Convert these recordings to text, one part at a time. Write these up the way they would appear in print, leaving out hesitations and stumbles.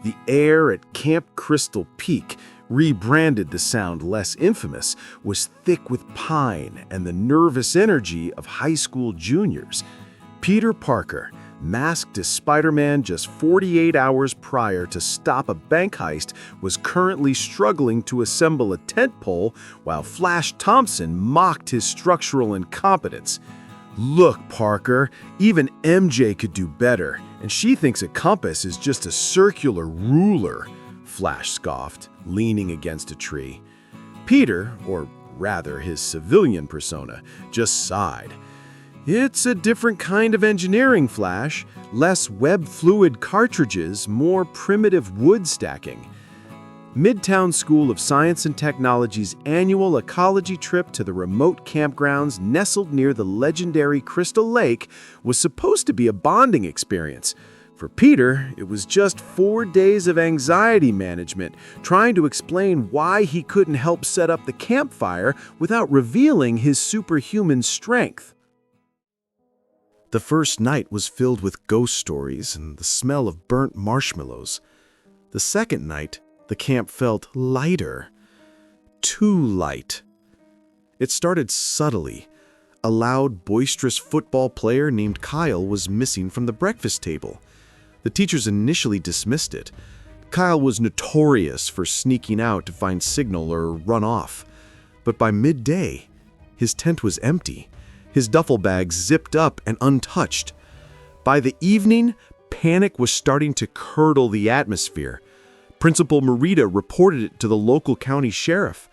The air at Camp Crystal Peak, rebranded to sound less infamous, was thick with pine and the nervous energy of high school juniors. Peter Parker, masked as Spider-Man just 48 hours prior to stop a bank heist, was currently struggling to assemble a tent pole while Flash Thompson mocked his structural incompetence. "Look, Parker, even MJ could do better, and she thinks a compass is just a circular ruler," Flash scoffed, leaning against a tree. Peter, or rather his civilian persona, just sighed. "It's a different kind of engineering, Flash. Less web fluid cartridges, more primitive wood stacking." Midtown School of Science and Technology's annual ecology trip to the remote campgrounds nestled near the legendary Crystal Lake was supposed to be a bonding experience. For Peter, it was just 4 days of anxiety management, trying to explain why he couldn't help set up the campfire without revealing his superhuman strength. The first night was filled with ghost stories and the smell of burnt marshmallows. The second night, the camp felt lighter. Too light. It started subtly. A loud, boisterous football player named Kyle was missing from the breakfast table. The teachers initially dismissed it. Kyle was notorious for sneaking out to find signal or run off. But by midday, his tent was empty, his duffel bags zipped up and untouched. By the evening, panic was starting to curdle the atmosphere. Principal Marita reported it to the local county sheriff.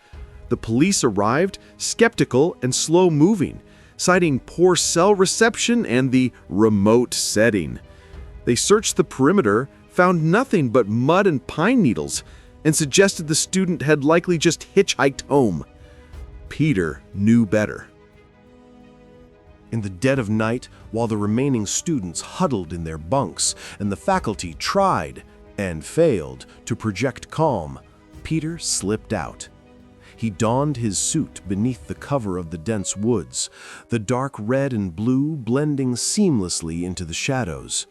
The police arrived, skeptical and slow-moving, citing poor cell reception and the remote setting. They searched the perimeter, found nothing but mud and pine needles, and suggested the student had likely just hitchhiked home. Peter knew better. In the dead of night, while the remaining students huddled in their bunks and the faculty tried and failed to project calm, Peter slipped out. He donned his suit beneath the cover of the dense woods, the dark red and blue blending seamlessly into the shadows.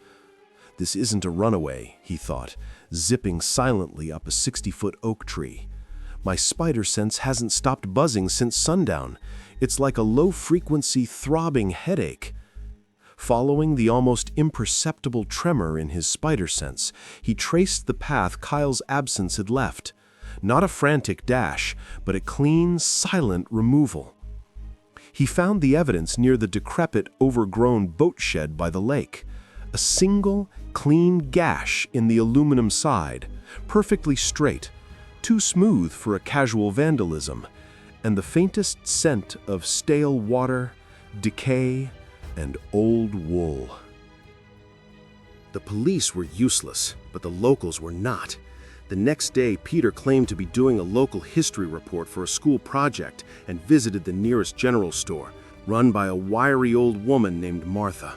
This isn't a runaway, he thought, zipping silently up a 60-foot oak tree. My spider sense hasn't stopped buzzing since sundown. It's like a low-frequency throbbing headache. Following the almost imperceptible tremor in his spider sense, he traced the path Kyle's absence had left. Not a frantic dash, but a clean, silent removal. He found the evidence near the decrepit, overgrown boat shed by the lake. A single, clean gash in the aluminum side, perfectly straight, too smooth for a casual vandalism, and the faintest scent of stale water, decay, and old wool. The police were useless, but the locals were not. The next day, Peter claimed to be doing a local history report for a school project and visited the nearest general store, run by a wiry old woman named Martha.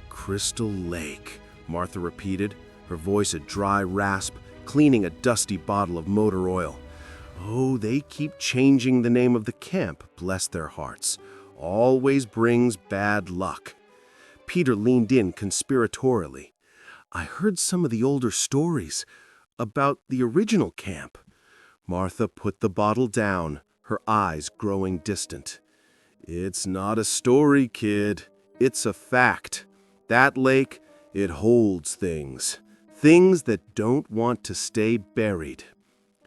"Crystal Lake," Martha repeated, her voice a dry rasp, cleaning a dusty bottle of motor oil. "Oh, they keep changing the name of the camp, bless their hearts. Always brings bad luck." Peter leaned in conspiratorially. "I heard some of the older stories about the original camp." Martha put the bottle down, her eyes growing distant. "It's not a story, kid. It's a fact. That lake, it holds things. Things that don't want to stay buried."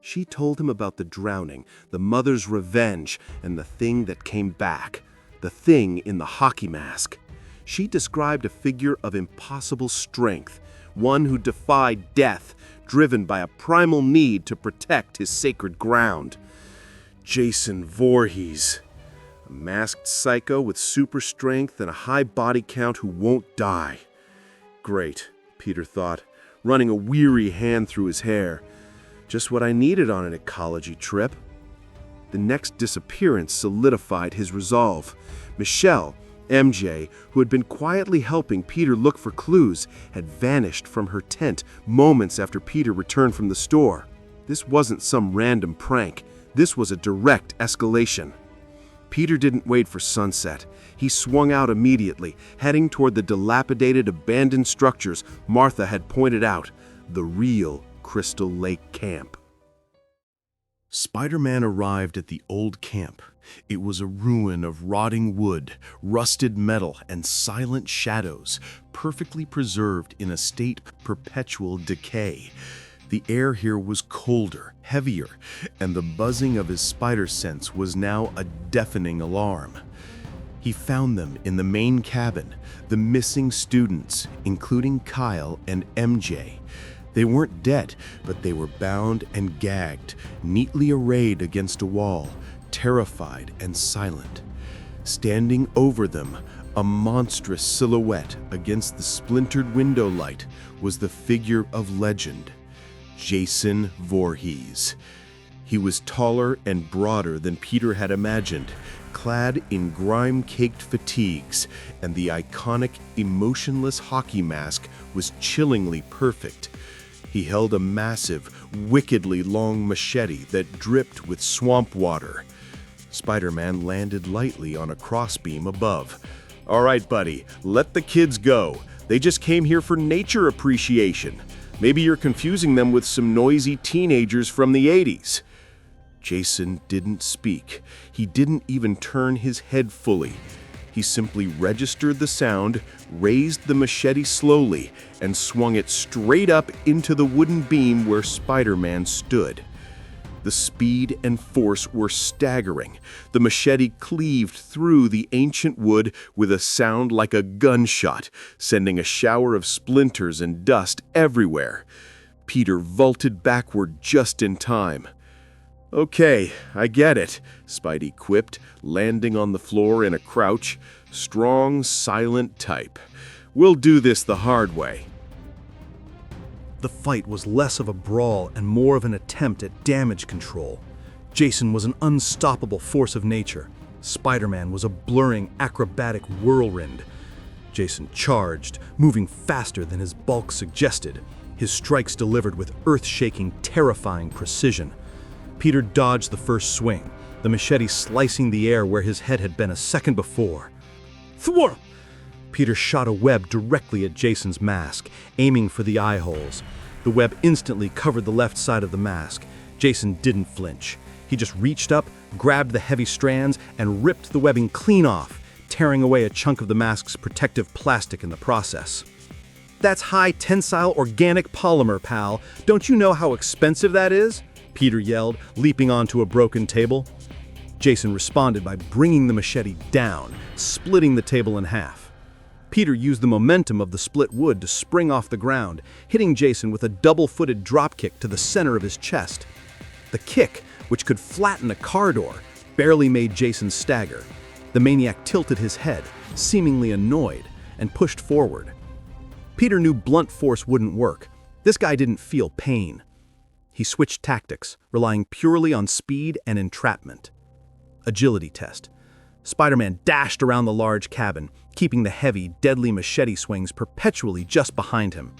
She told him about the drowning, the mother's revenge, and the thing that came back, the thing in the hockey mask. She described a figure of impossible strength, one who defied death, driven by a primal need to protect his sacred ground. Jason Voorhees, a masked psycho with super strength and a high body count who won't die. Great, Peter thought, running a weary hand through his hair. Just what I needed on an ecology trip. The next disappearance solidified his resolve. Michelle, MJ, who had been quietly helping Peter look for clues, had vanished from her tent moments after Peter returned from the store. This wasn't some random prank. This was a direct escalation. Peter didn't wait for sunset. He swung out immediately, heading toward the dilapidated, abandoned structures Martha had pointed out. The real Crystal Lake camp. Spider-Man arrived at the old camp. It was a ruin of rotting wood, rusted metal, and silent shadows, perfectly preserved in a state of perpetual decay. The air here was colder, heavier, and the buzzing of his spider sense was now a deafening alarm. He found them in the main cabin, the missing students, including Kyle and MJ. They weren't dead, but they were bound and gagged, neatly arrayed against a wall, terrified and silent. Standing over them, a monstrous silhouette against the splintered window light, was the figure of legend, Jason Voorhees. He was taller and broader than Peter had imagined, clad in grime-caked fatigues, and the iconic, emotionless hockey mask was chillingly perfect. He held a massive, wickedly long machete that dripped with swamp water. Spider-Man landed lightly on a crossbeam above. "All right, buddy, let the kids go. They just came here for nature appreciation. Maybe you're confusing them with some noisy teenagers from the 80s. Jason didn't speak. He didn't even turn his head fully. He simply registered the sound, raised the machete slowly, and swung it straight up into the wooden beam where Spider-Man stood. The speed and force were staggering. The machete cleaved through the ancient wood with a sound like a gunshot, sending a shower of splinters and dust everywhere. Peter vaulted backward just in time. "Okay, I get it," Spidey quipped, landing on the floor in a crouch. "Strong, silent type. We'll do this the hard way." The fight was less of a brawl and more of an attempt at damage control. Jason was an unstoppable force of nature. Spider-Man was a blurring, acrobatic whirlwind. Jason charged, moving faster than his bulk suggested, his strikes delivered with earth-shaking, terrifying precision. Peter dodged the first swing, the machete slicing the air where his head had been a second before. Thwart! Peter shot a web directly at Jason's mask, aiming for the eye holes. The web instantly covered the left side of the mask. Jason didn't flinch. He just reached up, grabbed the heavy strands, and ripped the webbing clean off, tearing away a chunk of the mask's protective plastic in the process. "That's high-tensile organic polymer, pal. Don't you know how expensive that is?" Peter yelled, leaping onto a broken table. Jason responded by bringing the machete down, splitting the table in half. Peter used the momentum of the split wood to spring off the ground, hitting Jason with a double-footed dropkick to the center of his chest. The kick, which could flatten a car door, barely made Jason stagger. The maniac tilted his head, seemingly annoyed, and pushed forward. Peter knew blunt force wouldn't work. This guy didn't feel pain. He switched tactics, relying purely on speed and entrapment. Agility test. Spider-Man dashed around the large cabin, keeping the heavy, deadly machete swings perpetually just behind him.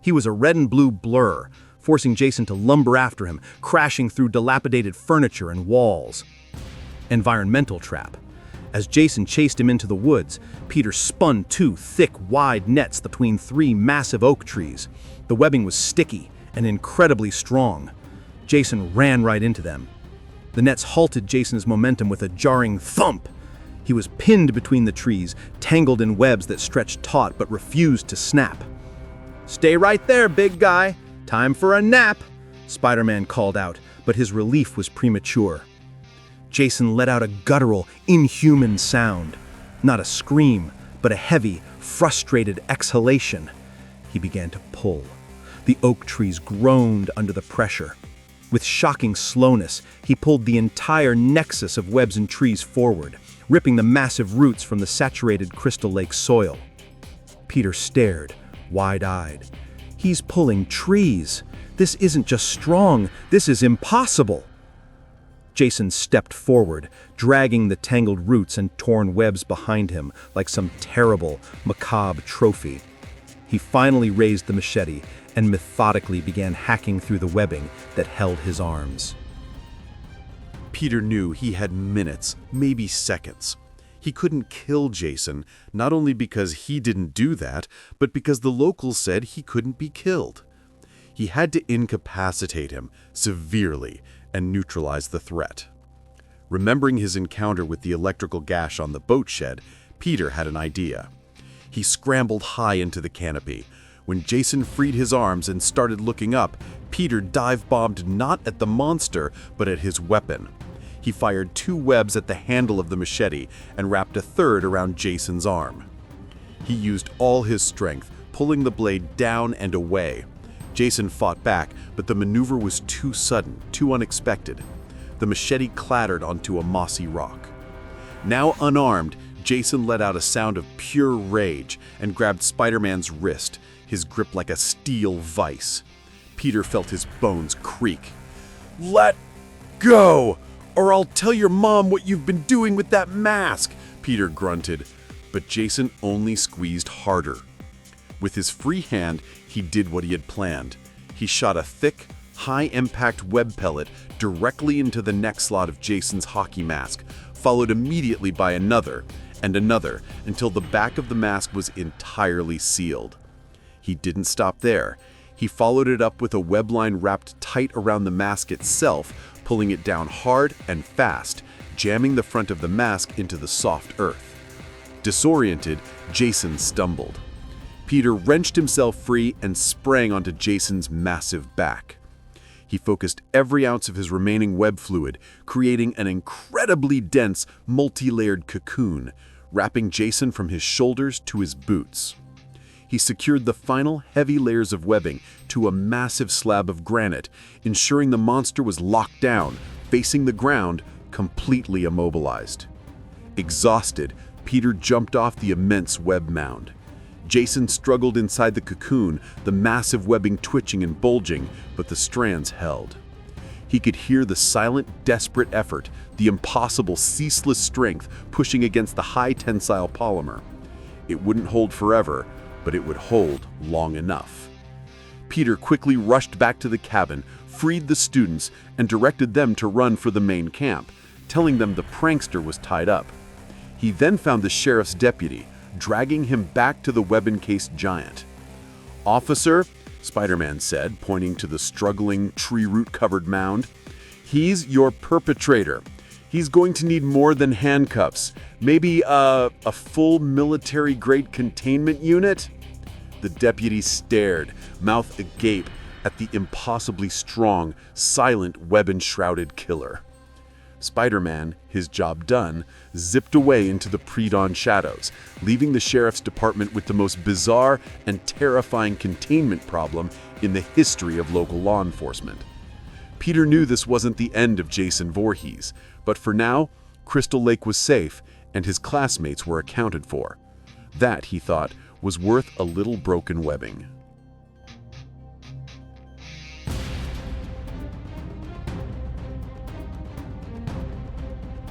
He was a red and blue blur, forcing Jason to lumber after him, crashing through dilapidated furniture and walls. Environmental trap. As Jason chased him into the woods, Peter spun two thick, wide nets between three massive oak trees. The webbing was sticky and incredibly strong. Jason ran right into them. The nets halted Jason's momentum with a jarring thump. He was pinned between the trees, tangled in webs that stretched taut but refused to snap. "Stay right there, big guy. Time for a nap," Spider-Man called out, but his relief was premature. Jason let out a guttural, inhuman sound. Not a scream, but a heavy, frustrated exhalation. He began to pull. The oak trees groaned under the pressure. With shocking slowness, he pulled the entire nexus of webs and trees forward, ripping the massive roots from the saturated Crystal Lake soil. Peter stared, wide-eyed. He's pulling trees. This isn't just strong, this is impossible. Jason stepped forward, dragging the tangled roots and torn webs behind him like some terrible, macabre trophy. He finally raised the machete and methodically began hacking through the webbing that held his arms. Peter knew he had minutes, maybe seconds. He couldn't kill Jason, not only because he didn't do that, but because the locals said he couldn't be killed. He had to incapacitate him severely and neutralize the threat. Remembering his encounter with the electrical gash on the boat shed, Peter had an idea. He scrambled high into the canopy. When Jason freed his arms and started looking up, Peter dive-bombed not at the monster, but at his weapon. He fired 2 webs at the handle of the machete and wrapped a third around Jason's arm. He used all his strength, pulling the blade down and away. Jason fought back, but the maneuver was too sudden, too unexpected. The machete clattered onto a mossy rock. Now unarmed, Jason let out a sound of pure rage and grabbed Spider-Man's wrist, his grip like a steel vise. Peter felt his bones creak. "Let go, or I'll tell your mom what you've been doing with that mask," Peter grunted, but Jason only squeezed harder. With his free hand, he did what he had planned. He shot a thick, high-impact web pellet directly into the neck slot of Jason's hockey mask, followed immediately by another and another until the back of the mask was entirely sealed. He didn't stop there. He followed it up with a web line wrapped tight around the mask itself, pulling it down hard and fast, jamming the front of the mask into the soft earth. Disoriented, Jason stumbled. Peter wrenched himself free and sprang onto Jason's massive back. He focused every ounce of his remaining web fluid, creating an incredibly dense, multi-layered cocoon, wrapping Jason from his shoulders to his boots. He secured the final heavy layers of webbing to a massive slab of granite, ensuring the monster was locked down, facing the ground, completely immobilized. Exhausted, Peter jumped off the immense web mound. Jason struggled inside the cocoon, the massive webbing twitching and bulging, but the strands held. He could hear the silent, desperate effort, the impossible, ceaseless strength pushing against the high tensile polymer. It wouldn't hold forever, but it would hold long enough. Peter quickly rushed back to the cabin, freed the students, and directed them to run for the main camp, telling them the prankster was tied up. He then found the sheriff's deputy, dragging him back to the web-encased giant. "Officer," Spider-Man said, pointing to the struggling, tree-root-covered mound, "he's your perpetrator. He's going to need more than handcuffs. Maybe a full military-grade containment unit?" The deputy stared, mouth agape, at the impossibly strong, silent, web-enshrouded killer. Spider-Man, his job done, zipped away into the pre-dawn shadows, leaving the sheriff's department with the most bizarre and terrifying containment problem in the history of local law enforcement. Peter knew this wasn't the end of Jason Voorhees, but for now, Crystal Lake was safe and his classmates were accounted for. That, he thought, was worth a little broken webbing.